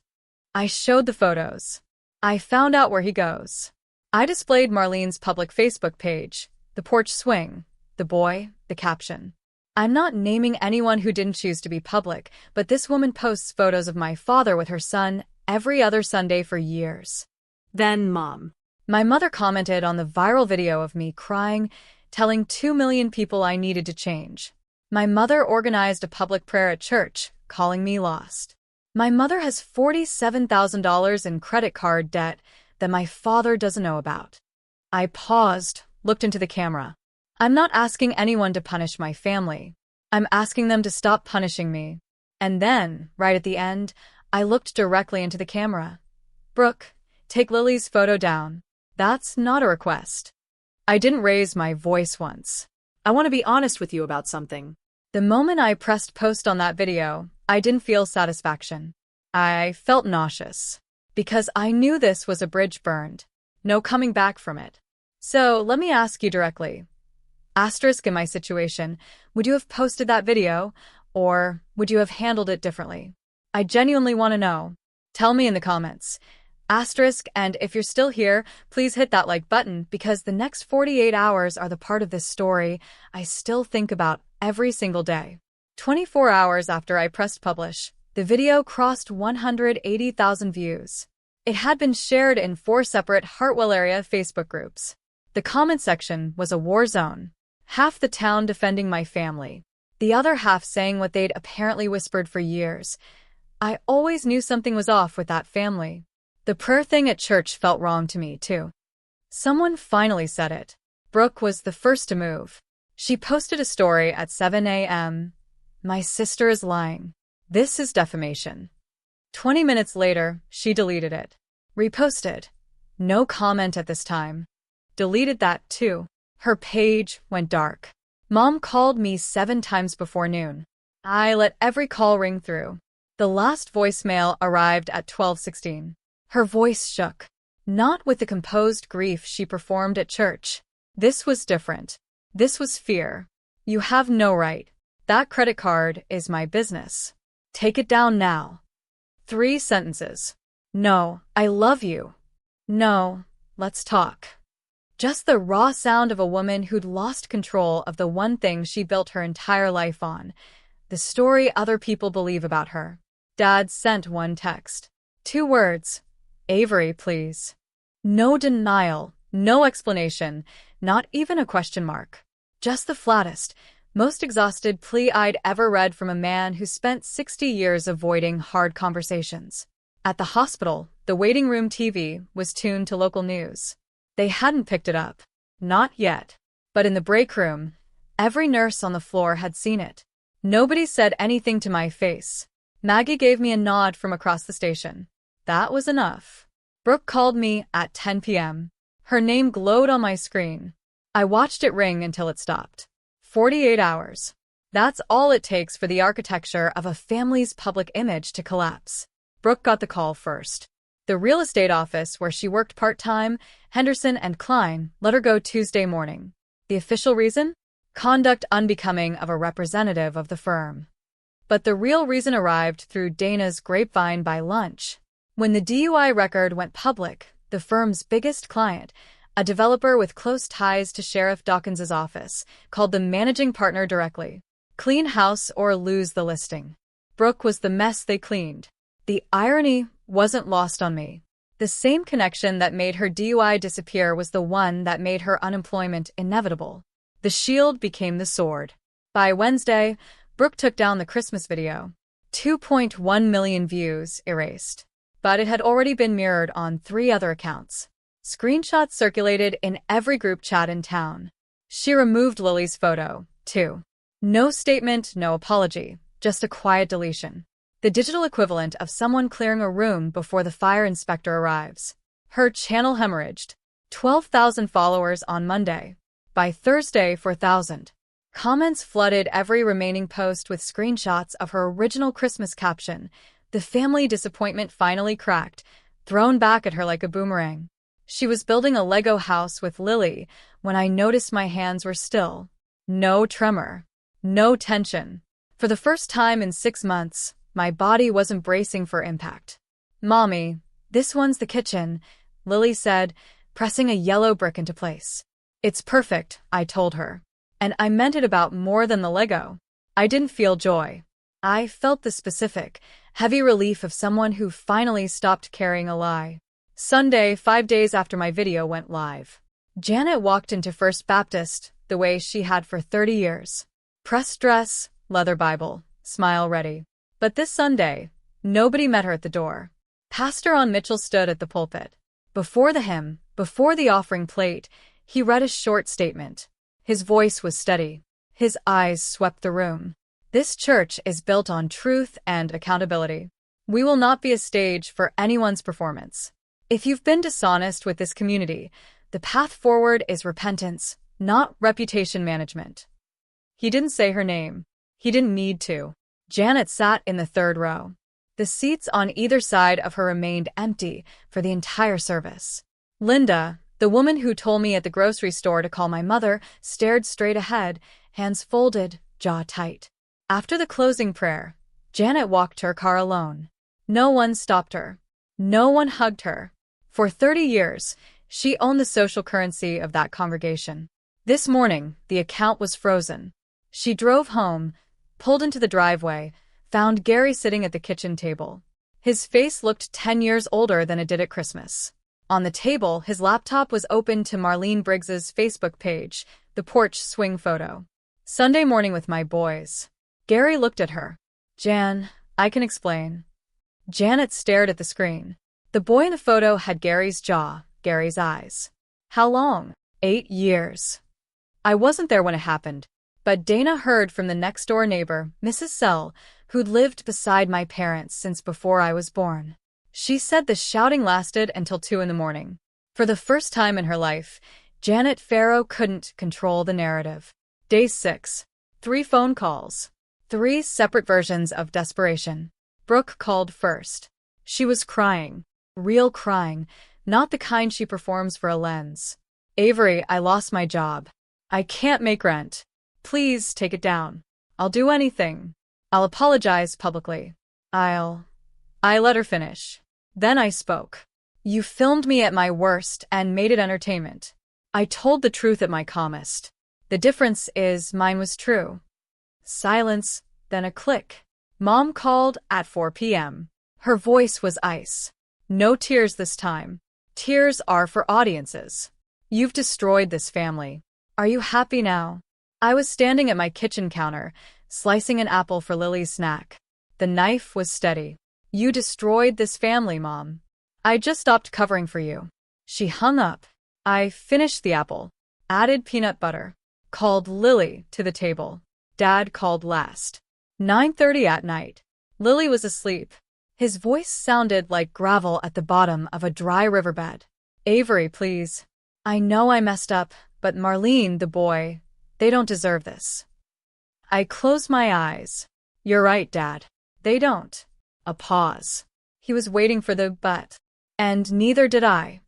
I showed the photos. I found out where he goes. I displayed Marlene's public Facebook page, the porch swing, the boy, the caption. I'm not naming anyone who didn't choose to be public, but this woman posts photos of my father with her son every other Sunday for years. Then Mom. My mother commented on the viral video of me crying, telling 2 million people I needed to change. My mother organized a public prayer at church, calling me lost. My mother has $47,000 in credit card debt that my father doesn't know about. I paused, looked into the camera. I'm not asking anyone to punish my family. I'm asking them to stop punishing me. And then, right at the end, I looked directly into the camera. Brooke, take Lily's photo down. That's not a request. I didn't raise my voice once. I want to be honest with you about something. The moment I pressed post on that video, I didn't feel satisfaction. I felt nauseous. Because I knew this was a bridge burned. No coming back from it. So, let me ask you directly. Asterisk in my situation, would you have posted that video, or would you have handled it differently? I genuinely want to know. Tell me in the comments. Asterisk, and if you're still here, please hit that like button because the next 48 hours are the part of this story I still think about every single day. 24 hours after I pressed publish, the video crossed 180,000 views. It had been shared in 4 separate Hartwell area Facebook groups. The comment section was a war zone. Half the town defending my family. The other half saying what they'd apparently whispered for years. I always knew something was off with that family. The prayer thing at church felt wrong to me, too. Someone finally said it. Brooke was the first to move. She posted a story at 7 a.m. My sister is lying. This is defamation. 20 minutes later, she deleted it. Reposted. No comment at this time. Deleted that, too. Her page went dark. Mom called me 7 times before noon. I let every call ring through. The last voicemail arrived at 12:16. Her voice shook. Not with the composed grief she performed at church. This was different. This was fear. You have no right. That credit card is my business. Take it down now. 3 sentences. No, I love you. No, let's talk. Just the raw sound of a woman who'd lost control of the one thing she built her entire life on. The story other people believe about her. Dad sent one text. 2 words. Avery, please. No denial, no explanation, not even a question mark. Just the flattest, most exhausted plea I'd ever read from a man who spent 60 years avoiding hard conversations. At the hospital, the waiting room TV was tuned to local news. They hadn't picked it up. Not yet. But in the break room, every nurse on the floor had seen it. Nobody said anything to my face. Maggie gave me a nod from across the station. That was enough. Brooke called me at 10 p.m. Her name glowed on my screen. I watched it ring until it stopped. 48 hours. That's all it takes for the architecture of a family's public image to collapse. Brooke got the call first. The real estate office where she worked part-time, Henderson and Klein, let her go Tuesday morning. The official reason? Conduct unbecoming of a representative of the firm. But the real reason arrived through Dana's grapevine by lunch. When the DUI record went public, the firm's biggest client, a developer with close ties to Sheriff Dawkins's office, called the managing partner directly. Clean house or lose the listing. Brooke was the mess they cleaned. The irony wasn't lost on me. The same connection that made her DUI disappear was the one that made her unemployment inevitable. The shield became the sword. By Wednesday, Brooke took down the Christmas video. 2.1 million views erased. But it had already been mirrored on 3 other accounts. Screenshots circulated in every group chat in town. She removed Lily's photo, too. No statement, no apology, just a quiet deletion. The digital equivalent of someone clearing a room before the fire inspector arrives. Her channel hemorrhaged. 12,000 followers on Monday. By Thursday, 4,000. Comments flooded every remaining post with screenshots of her original Christmas caption. The family disappointment finally cracked, thrown back at her like a boomerang. She was building a Lego house with Lily when I noticed my hands were still. No tremor. No tension. For the first time in 6 months, my body wasn't bracing for impact. "Mommy, this one's the kitchen," Lily said, pressing a yellow brick into place. "It's perfect," I told her. And I meant it about more than the Lego. I didn't feel joy. I felt the specific, heavy relief of someone who finally stopped carrying a lie. Sunday, 5 days after my video went live. Janet walked into First Baptist the way she had for 30 years. Pressed dress, leather Bible, smile ready. But this Sunday, nobody met her at the door. Pastor On Mitchell stood at the pulpit. Before the hymn, before the offering plate, he read a short statement. His voice was steady. His eyes swept the room. This church is built on truth and accountability. We will not be a stage for anyone's performance. If you've been dishonest with this community, the path forward is repentance, not reputation management. He didn't say her name. He didn't need to. Janet sat in the 3rd row. The seats on either side of her remained empty for the entire service. Linda, the woman who told me at the grocery store to call my mother, stared straight ahead, hands folded, jaw tight. After the closing prayer, Janet walked to her car alone. No one stopped her. No one hugged her. For 30 years, she owned the social currency of that congregation. This morning, the account was frozen. She drove home, pulled into the driveway, found Gary sitting at the kitchen table. His face looked 10 years older than it did at Christmas. On the table, his laptop was open to Marlene Briggs's Facebook page, the porch swing photo. "Sunday morning with my boys." Gary looked at her. "Jan, I can explain." Janet stared at the screen. The boy in the photo had Gary's jaw, Gary's eyes. "How long?" 8 years. I wasn't there when it happened. But Dana heard from the next-door neighbor, Mrs. Sell, who'd lived beside my parents since before I was born. She said the shouting lasted until 2 in the morning. For the first time in her life, Janet Farrow couldn't control the narrative. Day 6. 3 phone calls. 3 separate versions of desperation. Brooke called first. She was crying. Real crying, not the kind she performs for a lens. "Avery, I lost my job. I can't make rent. Please take it down. I'll do anything. I'll apologize publicly. I let her finish. Then I spoke. "You filmed me at my worst and made it entertainment. I told the truth at my calmest. The difference is mine was true." Silence, then a click. Mom called at 4 p.m. Her voice was ice. "No tears this time. Tears are for audiences. You've destroyed this family. Are you happy now?" I was standing at my kitchen counter, slicing an apple for Lily's snack. The knife was steady. "You destroyed this family, Mom. I just stopped covering for you." She hung up. I finished the apple, added peanut butter, called Lily to the table. Dad called last. 9:30 at night. Lily was asleep. His voice sounded like gravel at the bottom of a dry riverbed. "Avery, please. I know I messed up, but Marlene, the boy, they don't deserve this." I closed my eyes. You're right, Dad. They don't. A pause. He was waiting for the but. And neither did I.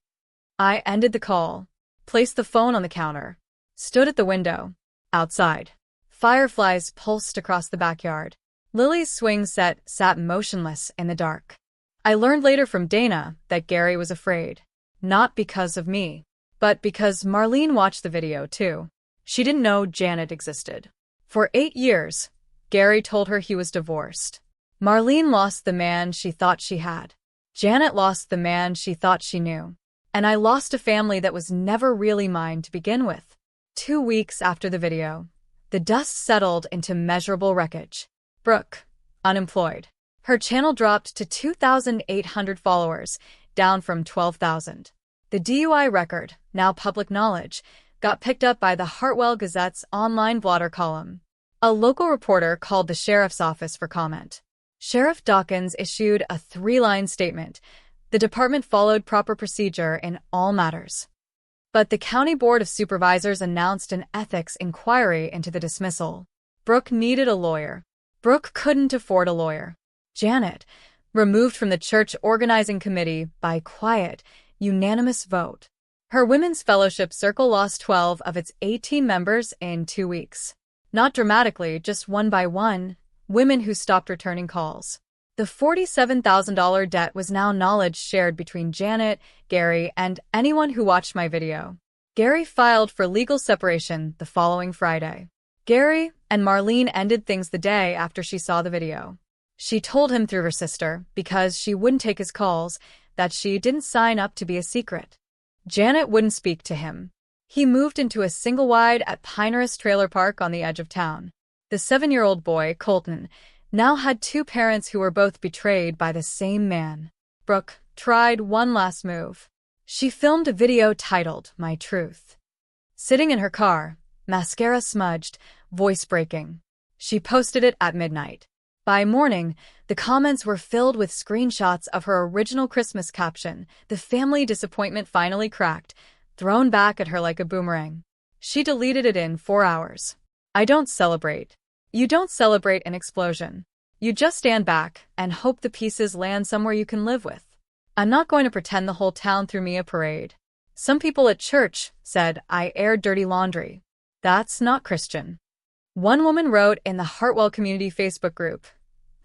I ended the call, placed the phone on the counter, stood at the window. Outside, fireflies pulsed across the backyard. Lily's swing set sat motionless in the dark. I learned later from Dana that Gary was afraid. Not because of me, but because Marlene watched the video too. She didn't know Janet existed. For 8 years, Gary told her he was divorced. Marlene lost the man she thought she had. Janet lost the man she thought she knew. And I lost a family that was never really mine to begin with. 2 weeks after the video, the dust settled into measurable wreckage. Brooke, unemployed. Her channel dropped to 2,800 followers, down from 12,000. The DUI record, now public knowledge, got picked up by the Hartwell Gazette's online blotter column. A local reporter called the sheriff's office for comment. Sheriff Dawkins issued a 3-line statement. The department followed proper procedure in all matters. But the County Board of Supervisors announced an ethics inquiry into the dismissal. Brooke needed a lawyer. Brooke couldn't afford a lawyer. Janet, removed from the church organizing committee by quiet, unanimous vote. Her women's fellowship circle lost 12 of its 18 members in 2 weeks. Not dramatically, just one by one, women who stopped returning calls. The $47,000 debt was now knowledge shared between Janet, Gary, and anyone who watched my video. Gary filed for legal separation the following Friday. Gary and Marlene ended things the day after she saw the video. She told him through her sister, because she wouldn't take his calls, that she didn't sign up to be a secret. Janet wouldn't speak to him. He moved into a single-wide at Pinehurst Trailer Park on the edge of town. The 7-year-old boy, Colton, now had 2 parents who were both betrayed by the same man. Brooke tried one last move. She filmed a video titled, My Truth. Sitting in her car, mascara smudged, voice breaking. She posted it at midnight. By morning, the comments were filled with screenshots of her original Christmas caption. The family disappointment finally cracked, thrown back at her like a boomerang. She deleted it in 4 hours. I don't celebrate. You don't celebrate an explosion. You just stand back and hope the pieces land somewhere you can live with. I'm not going to pretend the whole town threw me a parade. Some people at church said I aired dirty laundry. That's not Christian. One woman wrote in the Hartwell Community Facebook group,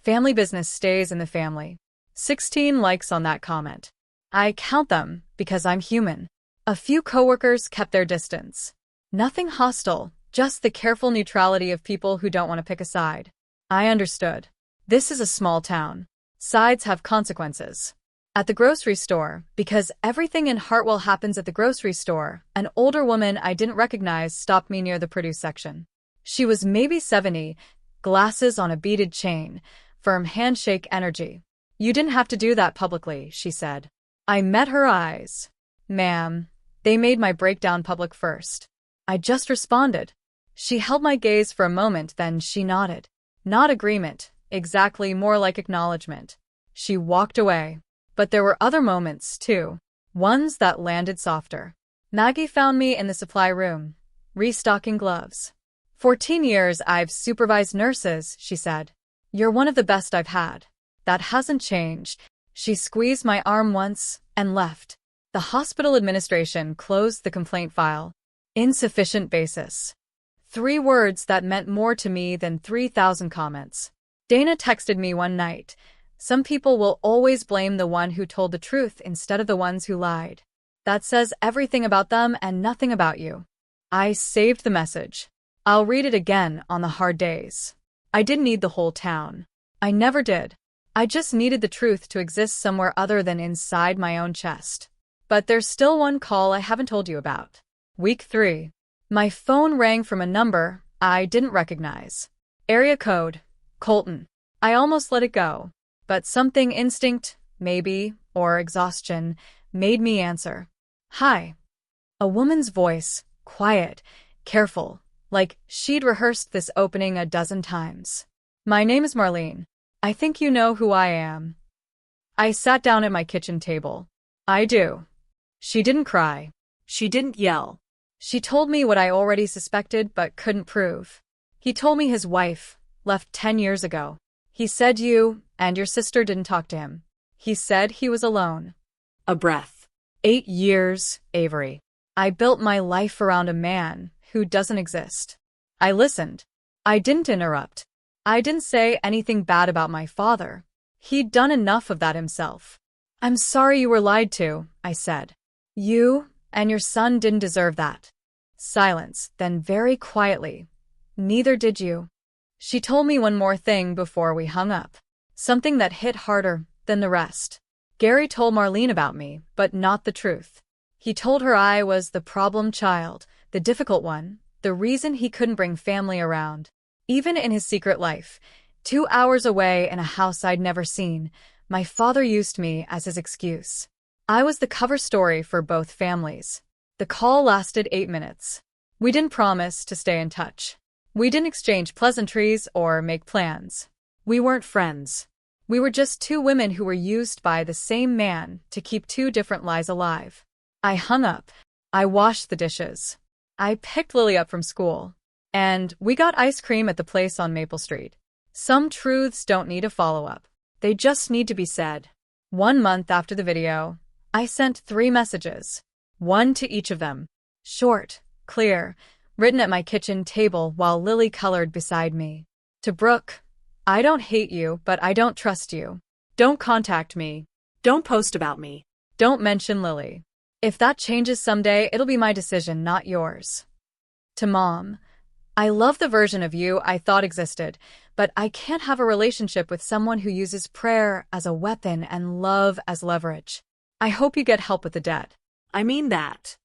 "Family business stays in the family." 16 likes on that comment. I count them because I'm human. A few coworkers kept their distance. Nothing hostile, just the careful neutrality of people who don't want to pick a side. I understood. This is a small town. Sides have consequences. At the grocery store, because everything in Hartwell happens at the grocery store, an older woman I didn't recognize stopped me near the produce section. She was maybe 70, glasses on a beaded chain, firm handshake energy. "You didn't have to do that publicly," she said. I met her eyes. "Ma'am, they made my breakdown public first." I just responded. She held my gaze for a moment, then she nodded. Not agreement, exactly, more like acknowledgement. She walked away. But there were other moments, too. Ones that landed softer. Maggie found me in the supply room, restocking gloves. 14 years I've supervised nurses, she said. You're one of the best I've had. That hasn't changed. She squeezed my arm once and left. The hospital administration closed the complaint file. Insufficient basis. 3 words that meant more to me than 3,000 comments. Dana texted me one night. Some people will always blame the one who told the truth instead of the ones who lied. That says everything about them and nothing about you. I saved the message. I'll read it again on the hard days. I didn't need the whole town. I never did. I just needed the truth to exist somewhere other than inside my own chest. But there's still one call I haven't told you about. Week 3. My phone rang from a number I didn't recognize. Area code, Colton. I almost let it go. But something, instinct, maybe, or exhaustion, made me answer. Hi. A woman's voice, quiet, careful, like she'd rehearsed this opening a dozen times. My name is Marlene. I think you know who I am. I sat down at my kitchen table. I do. She didn't cry. She didn't yell. She told me what I already suspected but couldn't prove. He told me his wife left 10 years ago. He said you and your sister didn't talk to him. He said he was alone. A breath. 8 years, Avery. I built my life around a man who doesn't exist. I listened. I didn't interrupt. I didn't say anything bad about my father. He'd done enough of that himself. I'm sorry you were lied to, I said. You and your son didn't deserve that. Silence, then very quietly. Neither did you. She told me one more thing before we hung up. Something that hit harder than the rest. Gary told Marlene about me, but not the truth. He told her I was the problem child, the difficult one, the reason he couldn't bring family around. Even in his secret life, 2 hours away in a house I'd never seen, my father used me as his excuse. I was the cover story for both families. The call lasted 8 minutes. We didn't promise to stay in touch. We didn't exchange pleasantries or make plans. We weren't friends. We were just two women who were used by the same man to keep two different lies alive. I hung up. I washed the dishes. I picked Lily up from school. And we got ice cream at the place on Maple Street. Some truths don't need a follow-up. They just need to be said. 1 month after the video, I sent 3 messages. One to each of them. Short, clear, written at my kitchen table while Lily colored beside me. To Brooke, I don't hate you, but I don't trust you. Don't contact me. Don't post about me. Don't mention Lily. If that changes someday, it'll be my decision, not yours. To Mom, I love the version of you I thought existed, but I can't have a relationship with someone who uses prayer as a weapon and love as leverage. I hope you get help with the debt. I mean that.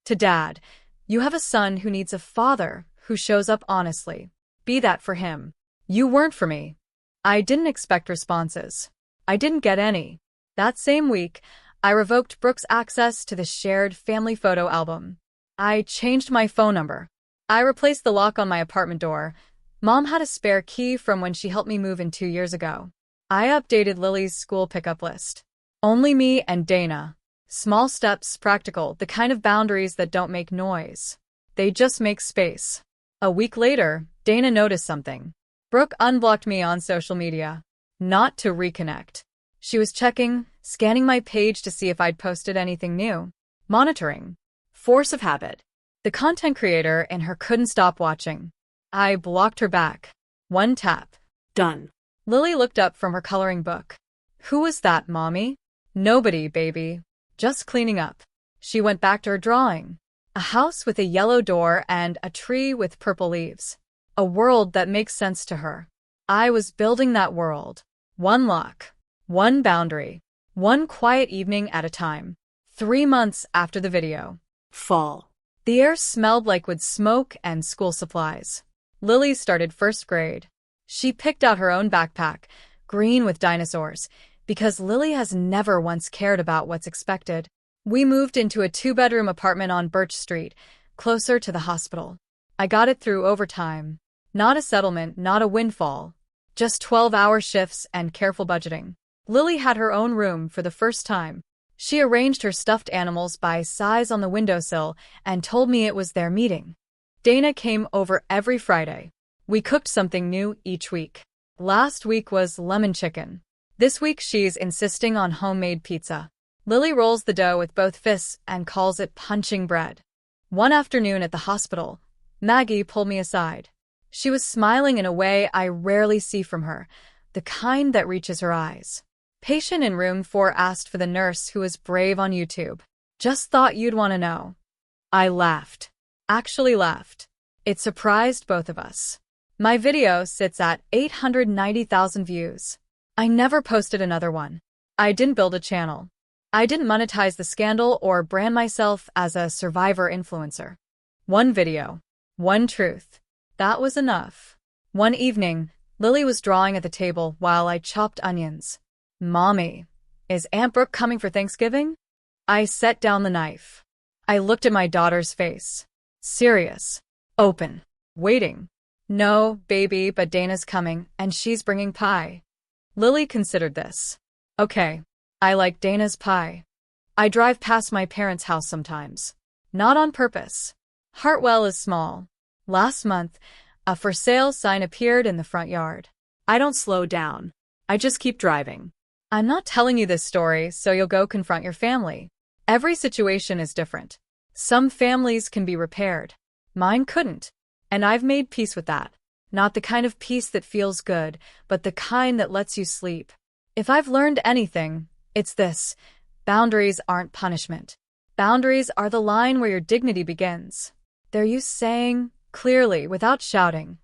To Dad, you have a son who needs a father who shows up honestly. Be that for him. You weren't for me. I didn't expect responses. I didn't get any. That same week, I revoked Brooke's access to the shared family photo album. I changed my phone number. I replaced the lock on my apartment door. Mom had a spare key from when she helped me move in 2 years ago. I updated Lily's school pickup list. Only me and Dana. Small steps, practical, the kind of boundaries that don't make noise. They just make space. A week later, Dana noticed something. Brooke unblocked me on social media. Not to reconnect. She was checking, scanning my page to see if I'd posted anything new. Monitoring. Force of habit. The content creator in her couldn't stop watching. I blocked her back. 1 tap. Done. Lily looked up from her coloring book. Who was that, Mommy? Nobody, baby. Just cleaning up. She went back to her drawing. A house with a yellow door and a tree with purple leaves. A world that makes sense to her. I was building that world. 1 lock. 1 boundary. 1 quiet evening at a time. 3 months after the video. Fall. The air smelled like wood smoke and school supplies. Lily started 1st grade. She picked out her own backpack, green with dinosaurs, because Lily has never once cared about what's expected. We moved into a 2-bedroom apartment on Birch Street, closer to the hospital. I got it through overtime. Not a settlement, not a windfall. Just 12-hour shifts and careful budgeting. Lily had her own room for the first time. She arranged her stuffed animals by size on the windowsill and told me it was their meeting. Dana came over every Friday. We cooked something new each week. Last week was lemon chicken. This week she's insisting on homemade pizza. Lily rolls the dough with both fists and calls it punching bread. One afternoon at the hospital, Maggie pulled me aside. She was smiling in a way I rarely see from her, the kind that reaches her eyes. Patient in room 4 asked for the nurse who was brave on YouTube. Just thought you'd want to know. I laughed. Actually laughed. It surprised both of us. My video sits at 890,000 views. I never posted another one. I didn't build a channel. I didn't monetize the scandal or brand myself as a survivor influencer. 1 video. 1 truth. That was enough. One evening, Lily was drawing at the table while I chopped onions. Mommy, is Aunt Brooke coming for Thanksgiving? I set down the knife. I looked at my daughter's face. Serious. Open. Waiting. No, baby, but Dana's coming, and she's bringing pie. Lily considered this. Okay. I like Dana's pie. I drive past my parents' house sometimes. Not on purpose. Hartwell is small. Last month, A for sale sign appeared in the front yard. I don't slow down. I just keep driving. I'm not telling you this story so you'll go confront your family. Every situation is different. Some families can be repaired. Mine couldn't. And I've made peace with that. Not the kind of peace that feels good, but the kind that lets you sleep. If I've learned anything, it's this. Boundaries aren't punishment. Boundaries are the line where your dignity begins. They're you saying, clearly, without shouting,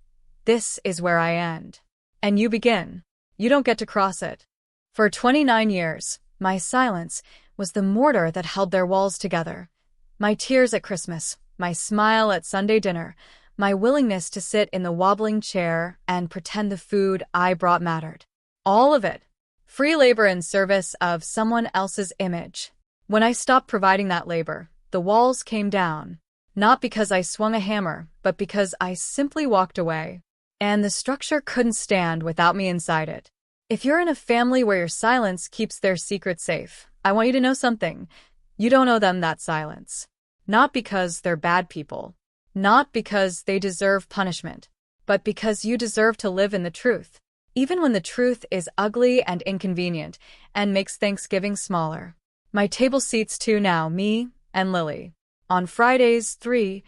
"This is where I end." And you begin. You don't get to cross it. For 29 years, my silence was the mortar that held their walls together. My tears at Christmas, my smile at Sunday dinner, my willingness to sit in the wobbling chair and pretend the food I brought mattered. All of it. Free labor in service of someone else's image. When I stopped providing that labor, the walls came down. Not because I swung a hammer, but because I simply walked away. And the structure couldn't stand without me inside it. If you're in a family where your silence keeps their secret safe, I want you to know something. You don't owe them that silence. Not because they're bad people. Not because they deserve punishment. But because you deserve to live in the truth. Even when the truth is ugly and inconvenient and makes Thanksgiving smaller. My table seats two now, me and Lily. On Fridays, 3,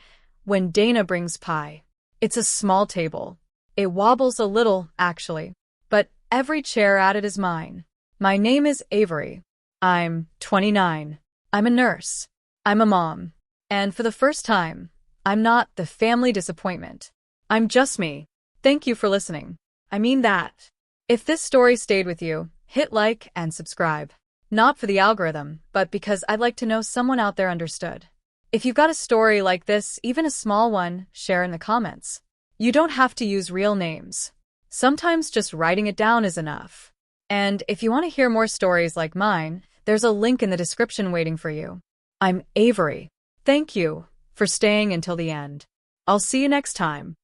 when Dana brings pie. It's a small table. It wobbles a little, actually. But every chair at it is mine. My name is Avery. I'm 29. I'm a nurse. I'm a mom. And for the first time, I'm not the family disappointment. I'm just me. Thank you for listening. I mean that. If this story stayed with you, hit like and subscribe. Not for the algorithm, but because I'd like to know someone out there understood. If you've got a story like this, even a small one, share in the comments. You don't have to use real names. Sometimes just writing it down is enough. And if you want to hear more stories like mine, there's a link in the description waiting for you. I'm Avery. Thank you for staying until the end. I'll see you next time.